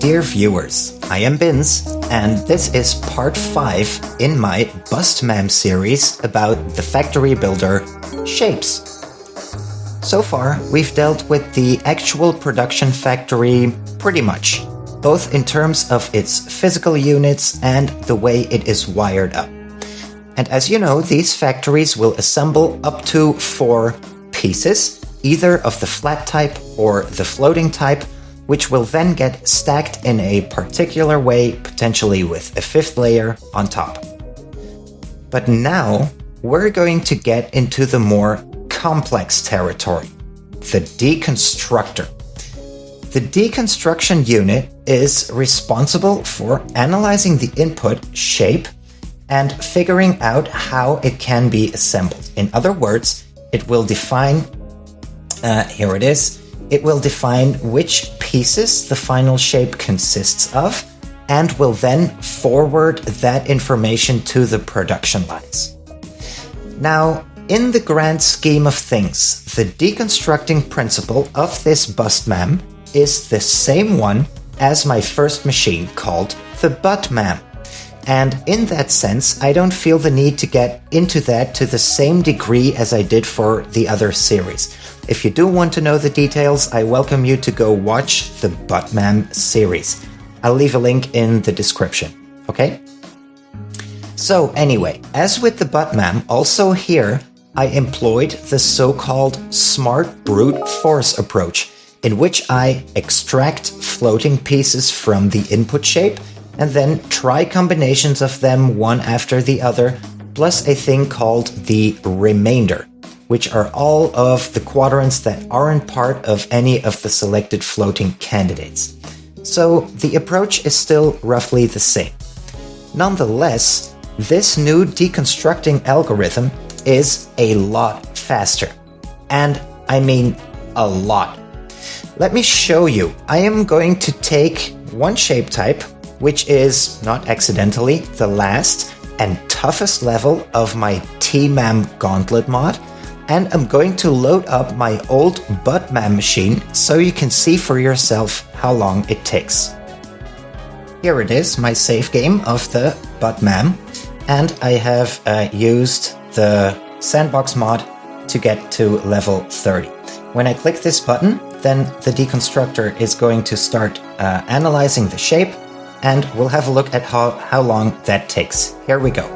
dear viewers, I am Binz, and this is part 5 in my BUSTTMAM series about the factory builder Shapez. So far, we've dealt with the actual production factory pretty much, both in terms of its physical units and the way it is wired up. And as you know, these factories will assemble up to 4 pieces, either of the flat type or the floating type, which will then get stacked in a particular way, potentially with a 5th layer on top. But now we're going to get into the more complex territory, the deconstructor. The deconstruction unit is responsible for analyzing the input shape and figuring out how it can be assembled. In other words, it will define, here it is, it will define which pieces the final shape consists of and will then forward that information to the production lines. Now, in the grand scheme of things, the deconstructing principle of this BUSTTMAM is the same one as my first machine called the BUTTMAM. And in that sense, I don't feel the need to get into that to the same degree as I did for the other series. If you do want to know the details, I welcome you to go watch the BUTTMAM series. I'll leave a link in the description, okay? So anyway, as with the BUTTMAM, also here I employed the so-called smart brute force approach, in which I extract floating pieces from the input shape and then try combinations of them one after the other, plus a thing called the remainder, which are all of the quadrants that aren't part of any of the selected floating candidates. So the approach is still roughly the same. Nonetheless, this new deconstructing algorithm is a lot faster. And I mean a lot. Let me show you. I am going to take one shape type, which is, not accidentally, the last and toughest level of my TMAM gauntlet mod, and I'm going to load up my old BUTTMAM machine so you can see for yourself how long it takes. Here it is, my save game of the BUTTMAM, and I have used the sandbox mod to get to level 30. When I click this button, then the deconstructor is going to start analyzing the shape, and we'll have a look at how long that takes. Here we go.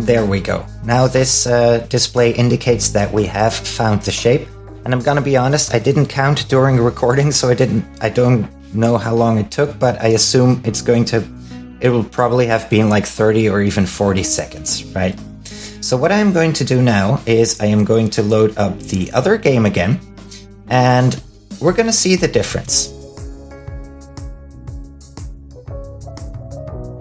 There we go. Now this display indicates that we have found the shape. And I'm gonna be honest, I didn't count during recording, so I don't know how long it took, but I assume it will probably have been like 30 or even 40 seconds, right? So what I'm going to do now is I am going to load up the other game again, and we're gonna see the difference.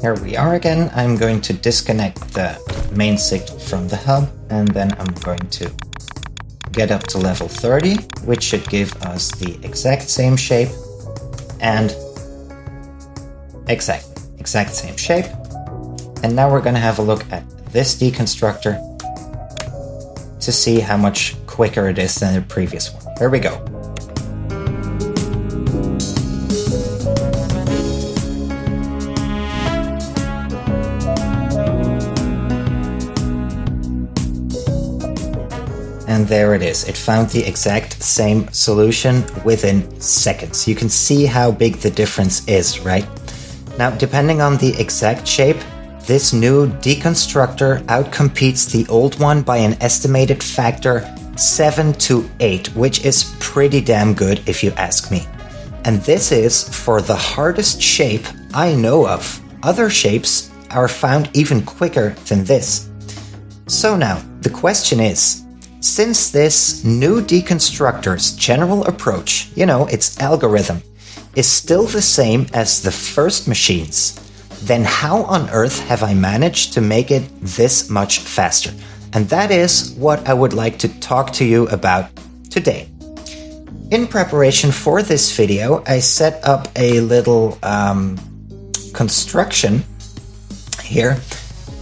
Here we are again. I'm going to disconnect the main signal from the hub, and then I'm going to get up to level 30, which should give us the exact same shape and exact same shape. And now we're going to have a look at this deconstructor to see how much quicker it is than the previous one. Here we go. And there it is. It found the exact same solution within seconds. You can see how big the difference is, right? Now, depending on the exact shape, this new deconstructor outcompetes the old one by an estimated factor 7 to 8, which is pretty damn good if you ask me. And this is for the hardest shape I know of. Other shapes are found even quicker than this. So now, the question is, since this new deconstructor's general approach, its algorithm, is still the same as the first machine's, then how on earth have I managed to make it this much faster? And that is what I would like to talk to you about today. In preparation for this video, I set up a little construction here,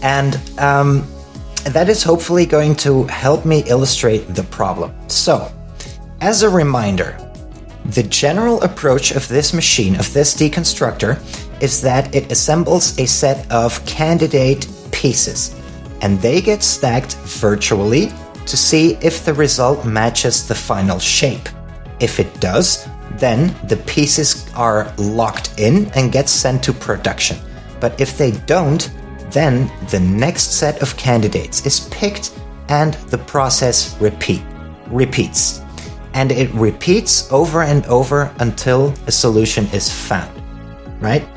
and that is hopefully going to help me illustrate the problem. So, as a reminder, the general approach of this machine, of this deconstructor, is that it assembles a set of candidate pieces, and they get stacked virtually to see if the result matches the final shape. If it does, then the pieces are locked in and get sent to production. But if they don't, then the next set of candidates is picked and the process repeats. And it repeats over and over until a solution is found, right?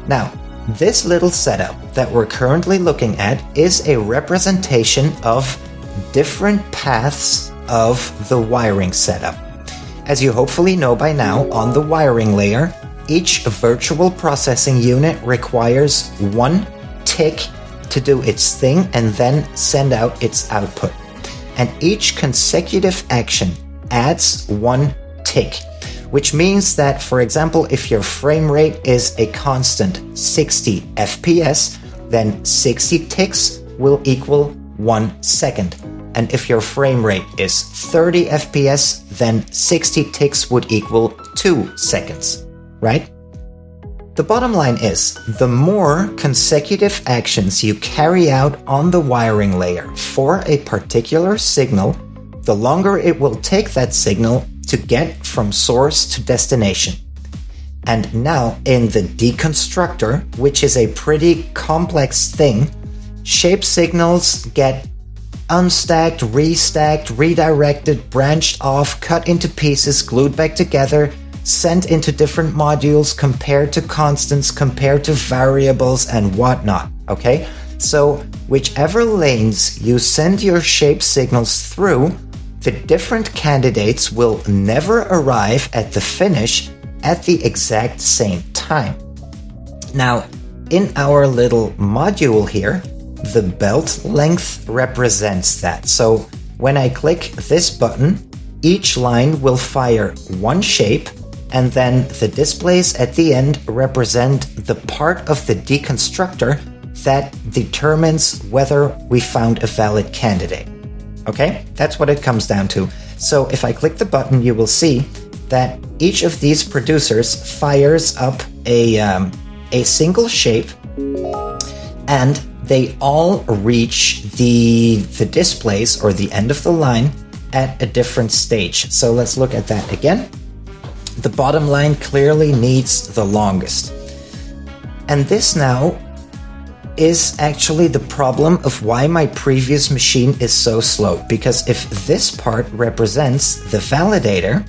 Now, this little setup that we're currently looking at is a representation of different paths of the wiring setup. As you hopefully know by now, on the wiring layer, each virtual processing unit requires one tick to do its thing and then send out its output. And each consecutive action adds one tick, which means that, for example, if your frame rate is a constant 60 FPS, then 60 ticks will equal 1 second. And if your frame rate is 30 FPS, then 60 ticks would equal 2 seconds, right? The bottom line is, the more consecutive actions you carry out on the wiring layer for a particular signal, the longer it will take that signal to get from source to destination. And now, in the deconstructor, which is a pretty complex thing, shape signals get unstacked, restacked, redirected, branched off, cut into pieces, glued back together, sent into different modules, compared to constants, compared to variables, and whatnot, okay? So, whichever lanes you send your shape signals through, the different candidates will never arrive at the finish at the exact same time. Now, in our little module here, the belt length represents that. So when I click this button, each line will fire one shape, and then the displays at the end represent the part of the deconstructor that determines whether we found a valid candidate. Okay, that's what it comes down to. So if I click the button, you will see that each of these producers fires up a single shape, and they all reach the displays or the end of the line at a different stage. So let's look at that again. The bottom line clearly needs the longest. And this now is actually the problem of why my previous machine is so slow. Because if this part represents the validator,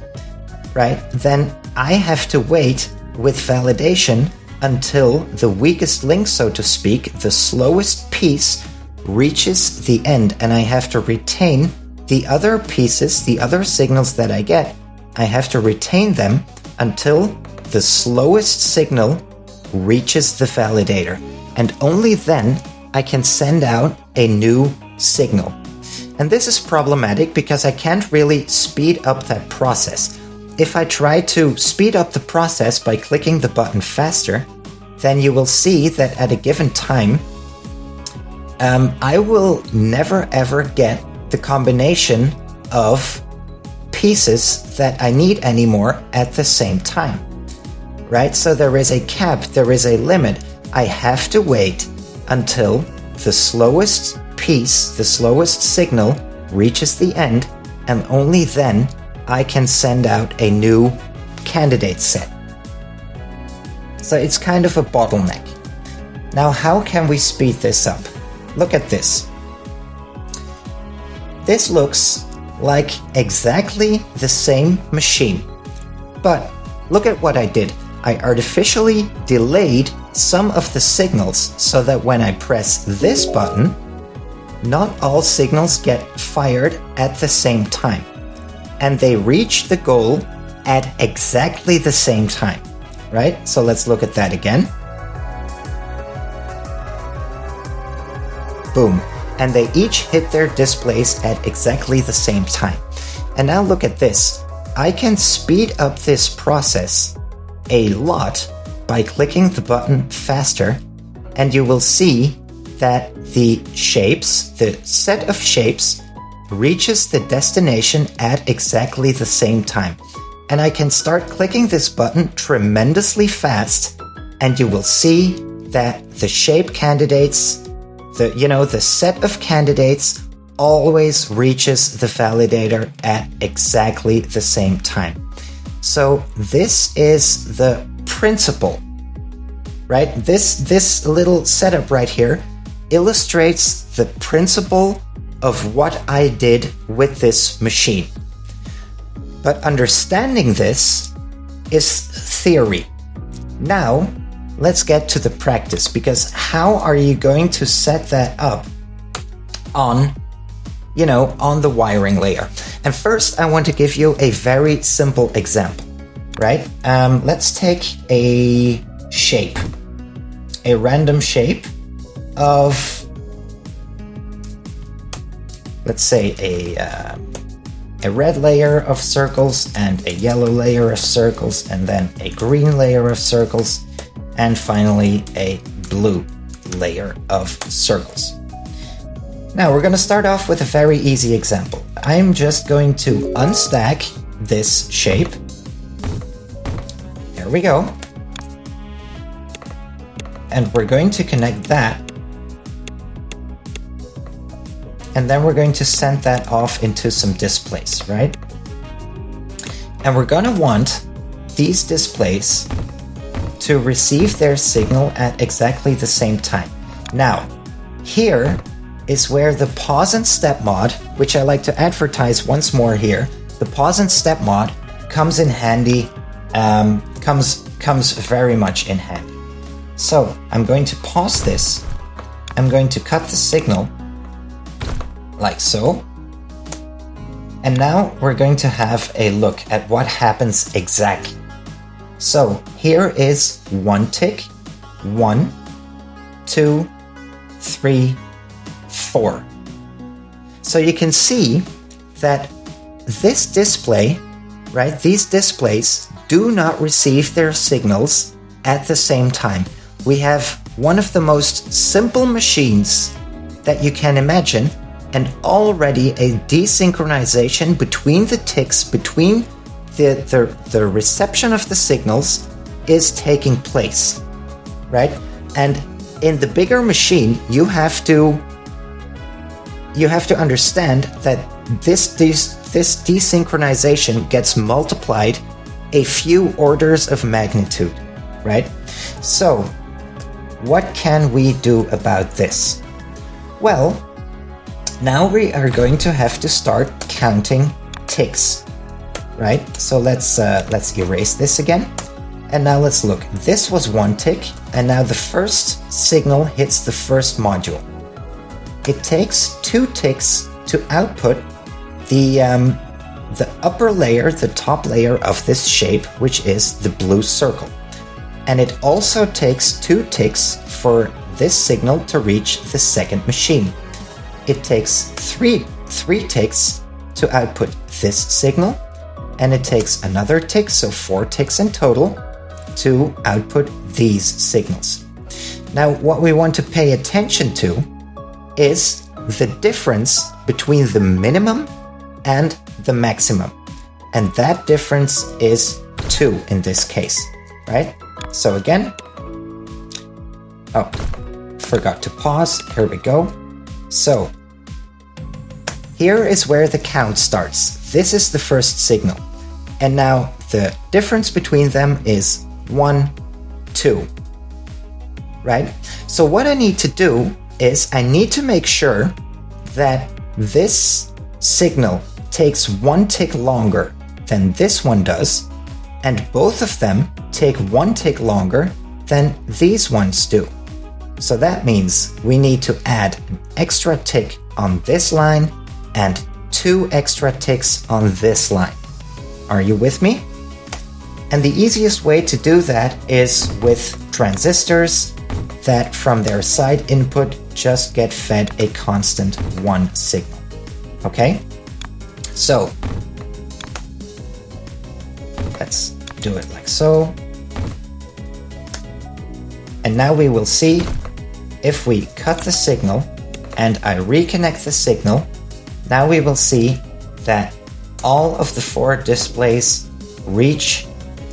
right, then I have to wait with validation until the weakest link, so to speak, the slowest piece, reaches the end, and I have to retain the other pieces, the other signals that I get. I have to retain them until the slowest signal reaches the validator, and only then I can send out a new signal. And this is problematic because I can't really speed up that process. If I try to speed up the process by clicking the button faster, then you will see that at a given time, I will never ever get the combination of pieces that I need anymore at the same time, right? So there is a cap, there is a limit. I have to wait until the slowest piece, the slowest signal reaches the end, and only then I can send out a new candidate set. So it's kind of a bottleneck. Now, how can we speed this up? Look at this. This looks like exactly the same machine. But look at what I did. I artificially delayed some of the signals so that when I press this button, not all signals get fired at the same time. And they reach the goal at exactly the same time, right? So let's look at that again. Boom. And they each hit their displays at exactly the same time. And now look at this. I can speed up this process a lot by clicking the button faster, and you will see that the shapes, the set of shapes, reaches the destination at exactly the same time. And I can start clicking this button tremendously fast, and you will see that the shape candidates, the set of candidates always reaches the validator at exactly the same time. So this is the principle, right? This little setup right here illustrates the principle of what I did with this machine. But understanding this is theory. Now, let's get to the practice, because how are you going to set that up on the wiring layer? And first, I want to give you a very simple example, right? Let's take a shape, a random shape of, let's say, a red layer of circles and a yellow layer of circles, and then a green layer of circles, and finally a blue layer of circles. Now we're going to start off with a very easy example. I'm just going to unstack this shape. There we go. And we're going to connect that. And then we're going to send that off into some displays, right? And we're going to want these displays to receive their signal at exactly the same time. Now, here is where the pause and step mod, which I like to advertise once more here, the pause and step mod comes in handy, comes very much in handy. So I'm going to pause this. I'm going to cut the signal like so. And now we're going to have a look at what happens exactly. So here is one tick, 1, 2, 3, 4. So you can see that this display, right, these displays do not receive their signals at the same time. We have one of the most simple machines that you can imagine, and already a desynchronization between the ticks, between the reception of the signals is taking place, right? And in the bigger machine, you have to understand that this desynchronization gets multiplied a few orders of magnitude, right? So, what can we do about this? Well, now we are going to have to start counting ticks, right? So let's erase this again. And now let's look. This was 1 tick, and now the first signal hits the first module. It takes 2 ticks to output the upper layer, the top layer of this shape, which is the blue circle. And it also takes 2 ticks for this signal to reach the second machine. It takes three ticks to output this signal, and it takes another tick, so 4 ticks in total, to output these signals. Now, what we want to pay attention to is the difference between the minimum and the maximum. And that difference is 2 in this case, right? So again, forgot to pause. Here we go. So here is where the count starts. This is the first signal. And now the difference between them is 1, 2. Right? So what I need to do is I need to make sure that this signal takes 1 tick longer than this one does, and both of them take 1 tick longer than these ones do. So that means we need to add an extra tick on this line and 2 extra ticks on this line. Are you with me? And the easiest way to do that is with transistors that from their side input just get fed a constant 1 signal. Okay? So let's do it like so. And now we will see if we cut the signal and I reconnect the signal, now we will see that all of the 4 displays reach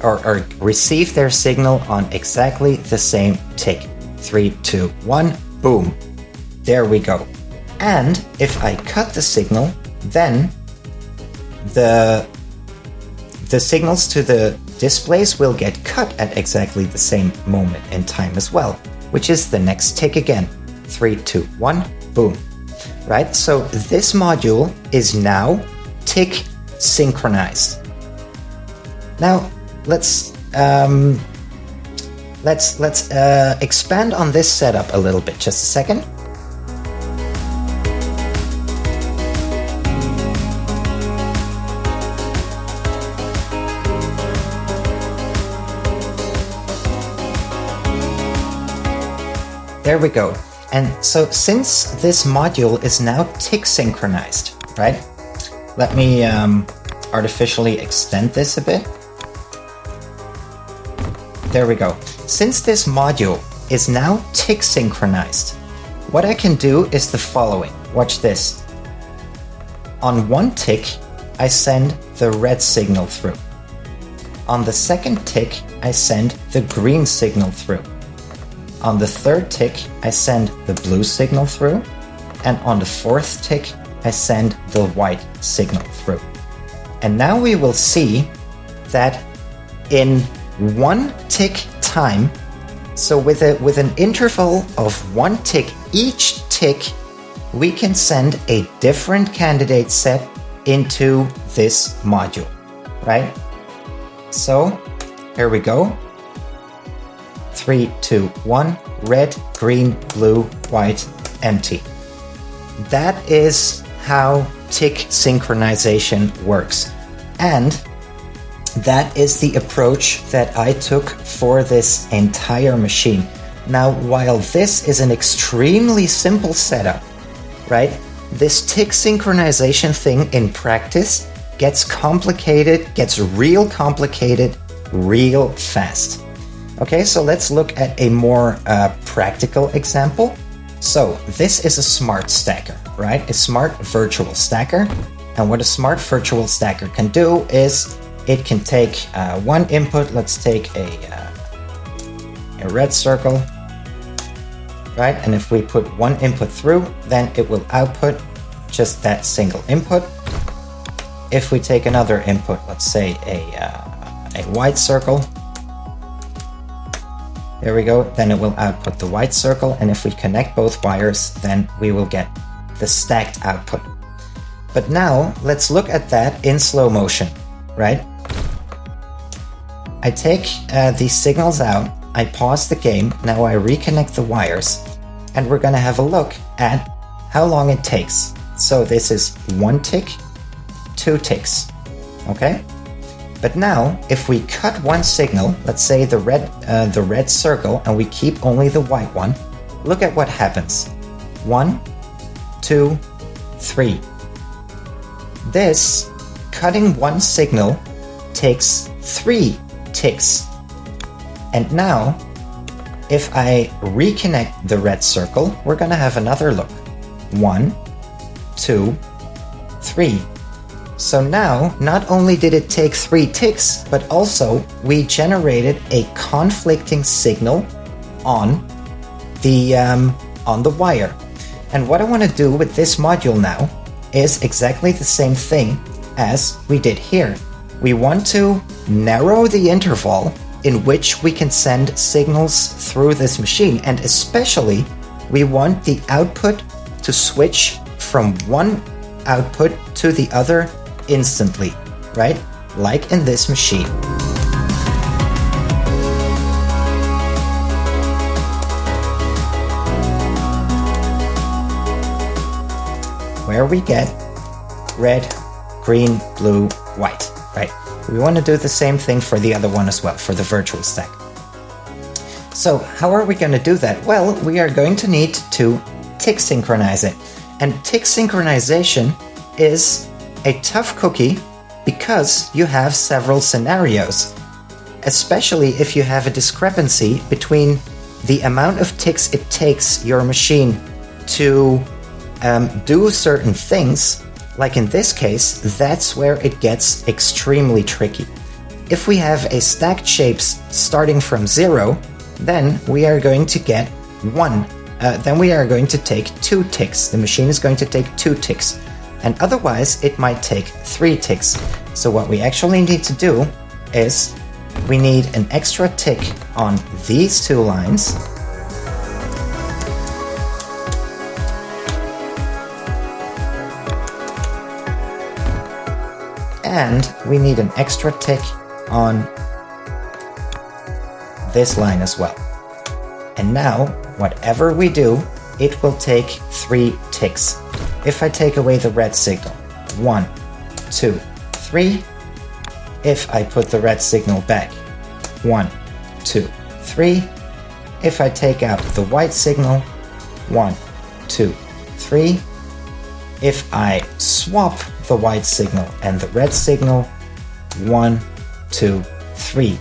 or receive their signal on exactly the same tick. 3, 2, 1, boom. There we go. And if I cut the signal, then the signals to the displays will get cut at exactly the same moment in time as well, which is the next tick again. 3, 2, 1, boom. Right? So this module is now tick synchronized. Now let's expand on this setup a little bit. Just a second. There we go. And so since this module is now tick synchronized, right? Let me artificially extend this a bit. There we go. Since this module is now tick synchronized, what I can do is the following. Watch this. On 1 tick, I send the red signal through. On the 2nd tick, I send the green signal through. On the 3rd tick, I send the blue signal through. And on the 4th tick, I send the white signal through. And now we will see that in 1 tick time, so with an interval of 1 tick each tick, we can send a different candidate set into this module, right? So here we go. 3, 2, 1, red, green, blue, white, empty. That is how tick synchronization works. And that is the approach that I took for this entire machine. Now, while this is an extremely simple setup, right? This tick synchronization thing in practice gets complicated, gets real complicated, real fast. Okay, so let's look at a more practical example. So this is a smart stacker, right? A smart virtual stacker. And what a smart virtual stacker can do is it can take 1 input. Let's take a red circle, right? And if we put 1 input through, then it will output just that single input. If we take another input, let's say a white circle, there we go, then it will output the white circle, and if we connect both wires, then we will get the stacked output. But now, let's look at that in slow motion, right? I take these signals out, I pause the game, now I reconnect the wires, and we're gonna have a look at how long it takes. So this is 1 tick, 2 ticks, okay? But now, if we cut 1 signal, let's say the red circle, and we keep only the white one, look at what happens. 1, 2, 3. This, cutting 1 signal, takes 3 ticks. And now, if I reconnect the red circle, we're gonna have another look. 1, 2, 3. So now, not only did it take 3 ticks, but also we generated a conflicting signal on the wire. And what I want to do with this module now is exactly the same thing as we did here. We want to narrow the interval in which we can send signals through this machine. And especially, we want the output to switch from one output to the other instantly, right? Like in this machine. Where we get red, green, blue, white, right? We want to do the same thing for the other one as well, for the virtual stack. So how are we going to do that? Well, we are going to need to tick synchronize it. And tick synchronization is a tough cookie because you have several scenarios, especially if you have a discrepancy between the amount of ticks it takes your machine to do certain things. Like in this case, that's where it gets extremely tricky. If we have a stacked shapes starting from 0, then we are going to get 1. Then we are going to take 2 ticks. The machine is going to take 2 ticks. And otherwise, it might take 3 ticks. So what we actually need to do is we need an extra tick on these 2 lines. And we need an extra tick on this line as well. And now, whatever we do, it will take 3 ticks. If I take away the red signal, 1, 2, 3. If I put the red signal back, 1, 2, 3. If I take out the white signal, 1, 2, 3. If I swap the white signal and the red signal, 1, 2, 3.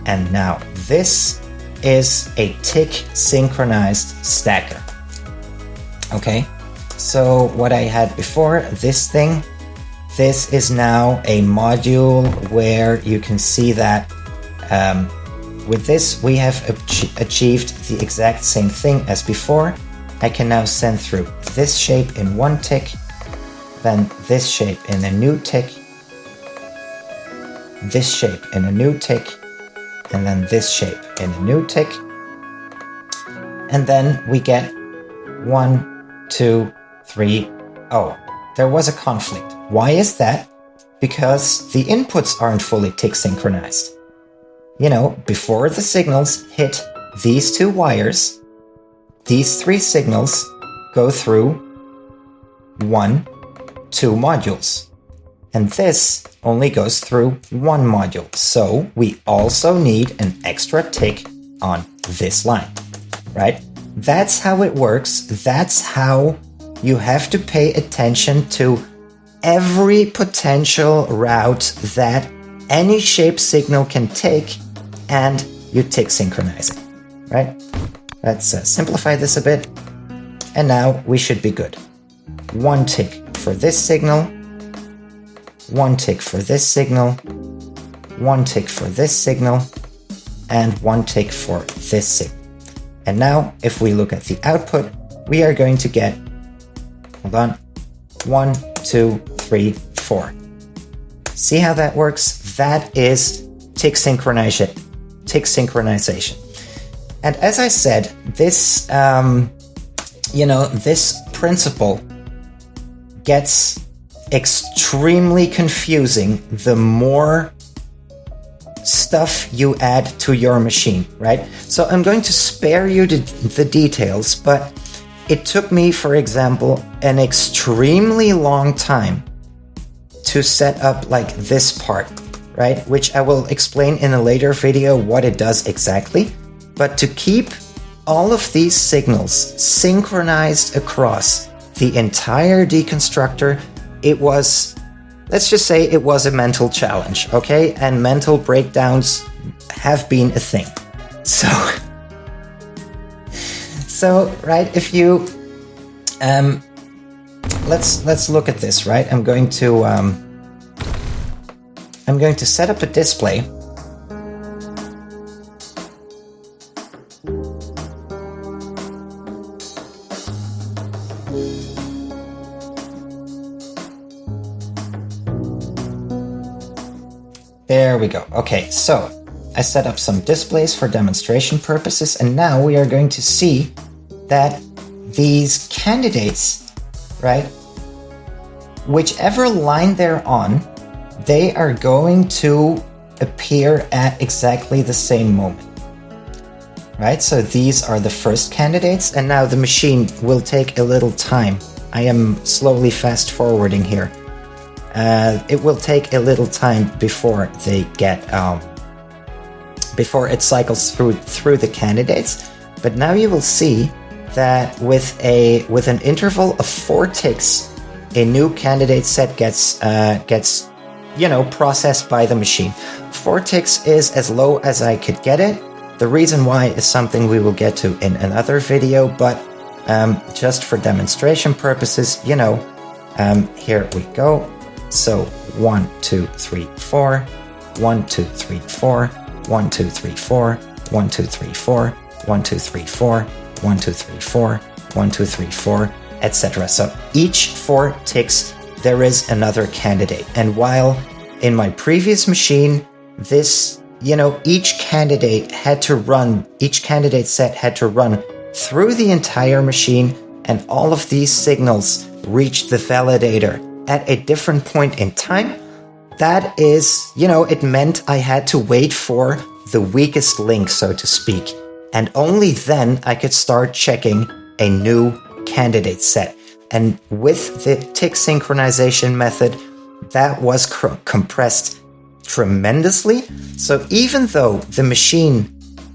And now this is a tick synchronized stacker. Okay, so what I had before, this thing, this is now a module where you can see that with this we have achieved the exact same thing as before. I can now send through this shape in 1 tick, then this shape in a new tick, this shape in a new tick, and then this shape in a new tick. And then we get 1, 2, 3. Oh, there was a conflict. Why is that? Because the inputs aren't fully tick synchronized. You know, before the signals hit these 2 wires, these 3 signals go through 1, 2 modules. And this only goes through 1 module. So we also need an extra tick on this line, right? That's how it works. That's how you have to pay attention to every potential route that any shape signal can take, and you tick synchronize it, right? Let's simplify this a bit. And now we should be good. 1 tick for this signal, 1 tick for this signal, 1 tick for this signal, and 1 tick for this signal. And now, if we look at the output, we are going to get, hold on, 1, 2, 3, 4. See how that works? That is tick synchronization. And as I said, this, this principle gets extremely confusing the more stuff you add to your machine, right? So I'm going to spare you the details, but it took me, for example, an extremely long time to set up like this part, right? Which I will explain in a later video what it does exactly. But to keep all of these signals synchronized across the entire deconstructor, it was, let's just say it was a mental challenge, okay? And mental breakdowns have been a thing. So right, if you, let's look at this, right? I'm going to set up a display. There we go. Okay, so I set up some displays for demonstration purposes, and now we are going to see that these candidates, right, whichever line they're on, they are going to appear at exactly the same moment. Right, so these are the first candidates, and now the machine will take a little time. I am slowly fast forwarding here. It will take a little time before they get, before it cycles through the candidates. But now you will see that with an interval of 4 ticks, a new candidate set gets processed by the machine. 4 ticks is as low as I could get it. The reason why is something we will get to in another video, but just for demonstration purposes, here we go. So 1, 2, 3, 4, 1, 2, 3, 4, 1, 2, 3, 4, 1, 2, 3, 4, 1, 2, 3, 4, 1, 2, 3, 4, 1, 2, 3, 4, etc. So each 4 ticks, there is another candidate. And while in my previous machine, this, each candidate set had to run through the entire machine, and all of these signals reached the validator at a different point in time. That is, it meant I had to wait for the weakest link, so to speak. And only then I could start checking a new candidate set. And with the tick synchronization method, that was compressed tremendously. So even though the machine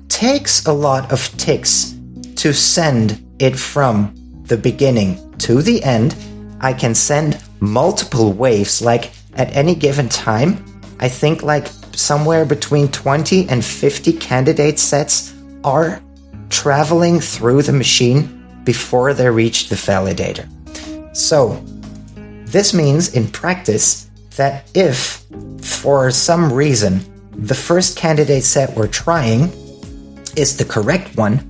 takes a lot of ticks to send it from the beginning to the end, I can send multiple waves. Like at any given time, I think like somewhere between 20 and 50 candidate sets are traveling through the machine before they reach the validator. So this means in practice that if for some reason the first candidate set we're trying is the correct one,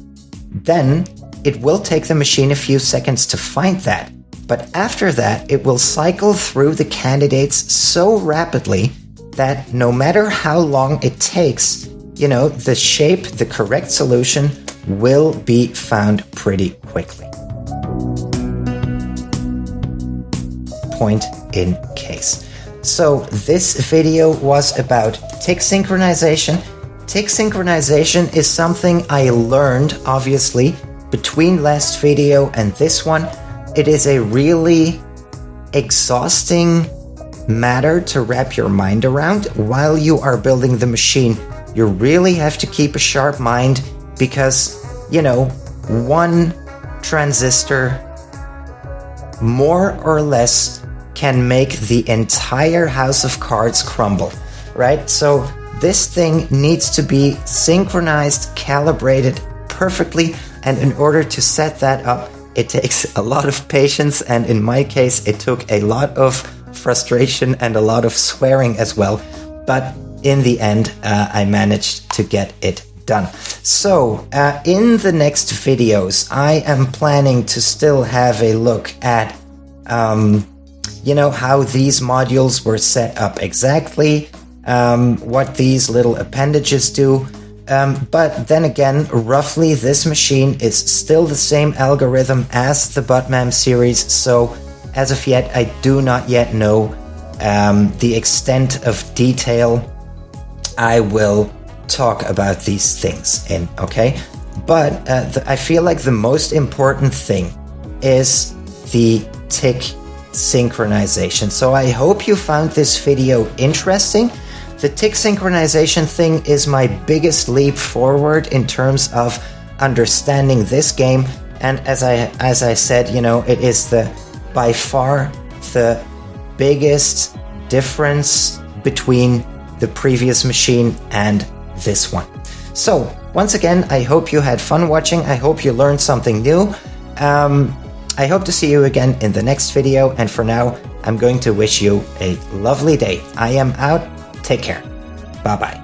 then it will take the machine a few seconds to find that. But after that, it will cycle through the candidates so rapidly that no matter how long it takes, the correct solution will be found pretty quickly. Point in case. So this video was about tick synchronization. Tick synchronization is something I learned, obviously, between last video and this one. It is a really exhausting matter to wrap your mind around while you are building the machine. You really have to keep a sharp mind because, one transistor more or less can make the entire house of cards crumble, right? So this thing needs to be synchronized, calibrated perfectly, and in order to set that up, it takes a lot of patience, and in my case, it took a lot of frustration and a lot of swearing as well. But in the end, I managed to get it done. So in the next videos, I am planning to still have a look at how these modules were set up exactly, what these little appendages do. But then again, roughly this machine is still the same algorithm as the BUSTTMAM series, so as of yet I do not yet know the extent of detail I will talk about these things in, okay? But I feel like the most important thing is the tick synchronization. So I hope you found this video interesting. The tick synchronization thing is my biggest leap forward in terms of understanding this game, and as I said, it is by far the biggest difference between the previous machine and this one. So once again, I hope you had fun watching. I hope you learned something new. I hope to see you again in the next video, and for now, I'm going to wish you a lovely day. I am out. Take care. Bye-bye.